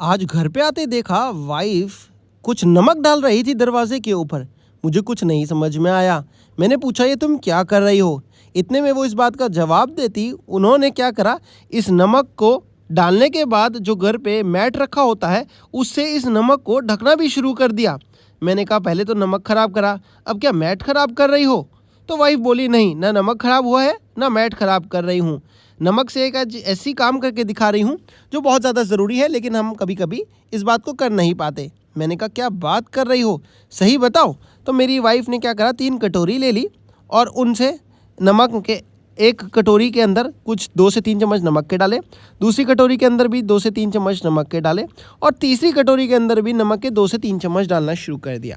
आज घर पे आते देखा वाइफ कुछ नमक डाल रही थी दरवाजे के ऊपर। मुझे कुछ नहीं समझ में आया। मैंने पूछा ये तुम क्या कर रही हो। इतने में वो इस बात का जवाब देती उन्होंने क्या करा, इस नमक को डालने के बाद जो घर पे मैट रखा होता है उससे इस नमक को ढकना भी शुरू कर दिया। मैंने कहा पहले तो नमक ख़राब करा, अब क्या मैट ख़राब कर रही हो। तो वाइफ बोली नहीं, ना नमक ख़राब हुआ है ना मैट ख़राब कर रही हूँ। नमक से एक आज ऐसी काम करके दिखा रही हूँ जो बहुत ज़्यादा ज़रूरी है, लेकिन हम कभी कभी इस बात को कर नहीं पाते। मैंने कहा क्या बात कर रही हो, सही बताओ। तो मेरी वाइफ ने क्या करा, 3 कटोरी ले ली और उनसे नमक के एक कटोरी के अंदर कुछ 2 से 3 चम्मच नमक के डाले, दूसरी कटोरी के अंदर भी 2 से 3 चम्मच नमक के डाले और तीसरी कटोरी के अंदर भी नमक के 2 से 3 चम्मच डालना शुरू कर दिया।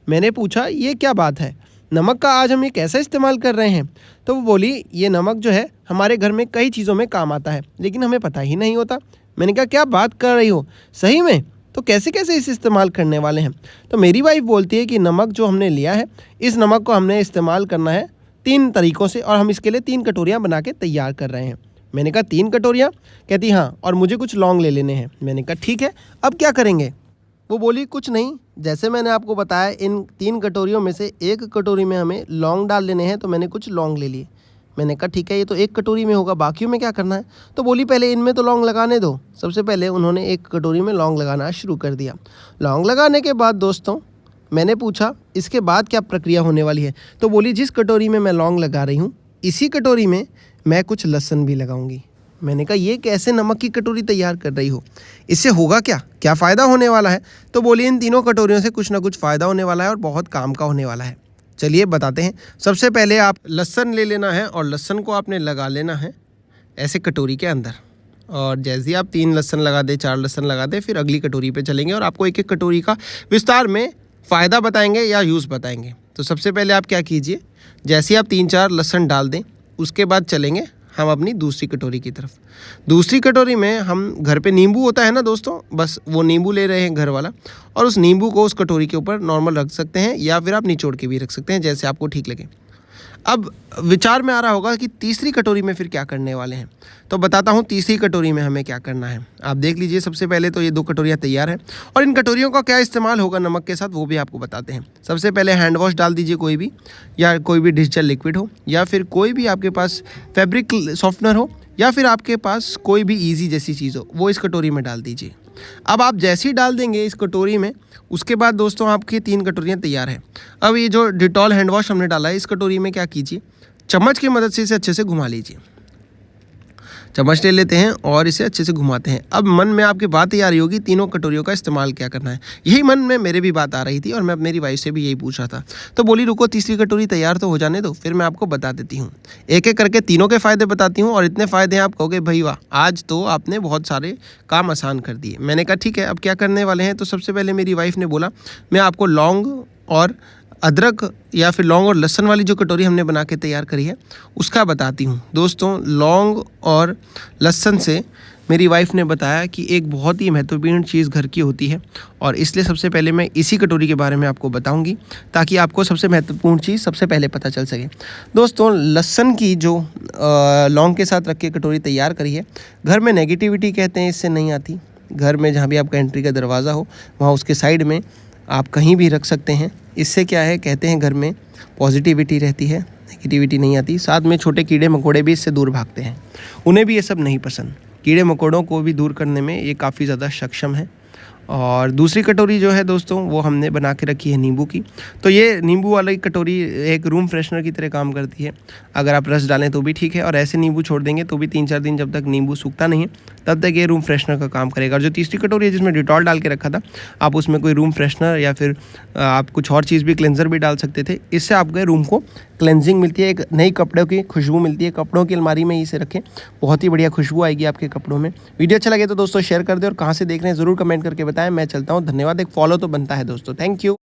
मैंने पूछा ये क्या बात है, नमक का आज हम ये कैसे इस्तेमाल कर रहे हैं। तो वो बोली ये नमक जो है हमारे घर में कई चीज़ों में काम आता है, लेकिन हमें पता ही नहीं होता। मैंने कहा क्या बात कर रही हो, सही में, तो कैसे कैसे इसे इस्तेमाल करने वाले हैं। तो मेरी वाइफ बोलती है कि नमक जो हमने लिया है, इस नमक को हमने इस्तेमाल करना है 3 तरीक़ों से और हम इसके लिए 3 कटोरियाँ बना के तैयार कर रहे हैं। मैंने कहा 3 कटोरियाँ, कहती हाँ, और मुझे कुछ लौंग ले लेने हैं। मैंने कहा ठीक है, अब क्या करेंगे। वो बोली कुछ नहीं, जैसे मैंने आपको बताया इन 3 कटोरियों में से 1 कटोरी में हमें लौंग डाल लेने हैं, तो मैंने कुछ लौंग ले लिए। मैंने कहा ठीक है, ये तो 1 कटोरी में होगा, बाकियों में क्या करना है। तो बोली पहले इनमें तो लौंग लगाने दो। सबसे पहले उन्होंने 1 कटोरी में लौंग लगाना शुरू कर दिया। लौंग लगाने के बाद दोस्तों मैंने पूछा इसके बाद क्या प्रक्रिया होने वाली है। तो बोली जिस कटोरी में मैं लौंग लगा रही हूँ इसी कटोरी में मैं कुछ लहसुन भी लगाऊंगी। मैंने कहा ये कैसे नमक की कटोरी तैयार कर रही हो, इससे होगा क्या, क्या फ़ायदा होने वाला है। तो बोली इन तीनों कटोरियों से कुछ ना कुछ फ़ायदा होने वाला है और बहुत काम का होने वाला है। चलिए बताते हैं। सबसे पहले आप लहसुन ले लेना है और लहसुन को आपने लगा लेना है ऐसे कटोरी के अंदर। और जैसे ही आप 3 लहसुन लगा दे, 4 लहसुन लगा दे, फिर अगली कटोरी पे चलेंगे और आपको एक एक कटोरी का विस्तार में फ़ायदा बताएंगे या यूज़ बताएंगे। तो सबसे पहले आप क्या कीजिए, जैसे ही आप 3-4 लहसुन डाल दें उसके बाद चलेंगे हम अपनी दूसरी कटोरी की तरफ। दूसरी कटोरी में हम घर पे नींबू होता है ना दोस्तों, बस वो नींबू ले रहे हैं घर वाला, और उस नींबू को उस कटोरी के ऊपर नॉर्मल रख सकते हैं या फिर आप निचोड़ के भी रख सकते हैं, जैसे आपको ठीक लगे। अब विचार में आ रहा होगा कि तीसरी कटोरी में फिर क्या करने वाले हैं। तो बताता हूँ तीसरी कटोरी में हमें क्या करना है। आप देख लीजिए, सबसे पहले तो ये 2 कटोरियाँ तैयार हैं और इन कटोरियों का क्या इस्तेमाल होगा नमक के साथ वो भी आपको बताते हैं। सबसे पहले हैंड वॉश डाल दीजिए, कोई भी, या कोई भी डिशजल लिक्विड हो, या फिर कोई भी आपके पास फैब्रिक सॉफ्टनर हो, या फिर आपके पास कोई भी ईजी जैसी चीज़ हो, वो इस कटोरी में डाल दीजिए। अब आप जैसे ही डाल देंगे इस कटोरी में, उसके बाद दोस्तों आपकी 3 कटोरियाँ तैयार हैं। अब ये जो डिटॉल हैंड वॉश हमने डाला है इस कटोरी में क्या कीजिए, चम्मच की मदद से इसे अच्छे से घुमा लीजिए। चम्मच ले लेते हैं और इसे अच्छे से घुमाते हैं। अब मन में आपकी बात ही आ रही होगी तीनों कटोरियों का इस्तेमाल क्या करना है। यही मन में मेरे भी बात आ रही थी और मैं मेरी वाइफ से भी यही पूछ रहा था। तो बोली रुको तीसरी कटोरी तैयार तो हो जाने दो, फिर मैं आपको बता देती हूँ। एक एक करके तीनों के फ़ायदे बताती हूँ और इतने फ़ायदे हैं आप कहोगे भाई वाह, आज तो आपने बहुत सारे काम आसान कर दिए। मैंने कहा ठीक है, अब क्या करने वाले हैं। तो सबसे पहले मेरी वाइफ ने बोला मैं आपको लौंग और अदरक या फिर लौंग और लहसुन वाली जो कटोरी हमने बना के तैयार करी है उसका बताती हूँ। दोस्तों लौंग और लहसुन से मेरी वाइफ ने बताया कि एक बहुत ही महत्वपूर्ण चीज़ घर की होती है, और इसलिए सबसे पहले मैं इसी कटोरी के बारे में आपको बताऊंगी ताकि आपको सबसे महत्वपूर्ण चीज़ सबसे पहले पता चल सके। दोस्तों लहसुन की जो लौंग के साथ रख के कटोरी तैयार करी है, घर में नेगेटिविटी कहते हैं इससे नहीं आती। घर में जहाँ भी आपका एंट्री का दरवाज़ा हो वहाँ उसके साइड में आप कहीं भी रख सकते हैं। इससे क्या है, कहते हैं घर में पॉजिटिविटी रहती है, नेगेटिविटी नहीं आती। साथ में छोटे कीड़े मकोड़े भी इससे दूर भागते हैं, उन्हें भी ये सब नहीं पसंद। कीड़े मकोड़ों को भी दूर करने में ये काफ़ी ज़्यादा सक्षम है। और दूसरी कटोरी जो है दोस्तों वो हमने बना के रखी है नींबू की। तो ये नींबू वाली कटोरी एक रूम फ्रेशनर की तरह काम करती है। अगर आप रस डालें तो भी ठीक है, और ऐसे नींबू छोड़ देंगे तो भी 3-4 दिन जब तक नींबू सूखता नहीं है तब तक ये रूम फ्रेशनर का काम करेगा। और जो तीसरी कटोरी है जिसमें डिटॉल डाल के रखा था, आप उसमें कोई रूम फ्रेशनर या फिर आप कुछ और चीज़ भी, क्लेंजर भी डाल सकते थे। इससे आपके रूम को क्लेंजिंग मिलती है, एक नई कपड़ों की खुशबू मिलती है। कपड़ों की अलमारी में इसे रखें, बहुत ही बढ़िया खुशबू आएगी आपके कपड़ों में। वीडियो अच्छा लगे तो दोस्तों शेयर कर दें और कहाँ से देख रहे हैं ज़रूर कमेंट करके बताएं। मैं चलता हूँ, धन्यवाद। एक फॉलो तो बनता है दोस्तों, थैंक यू।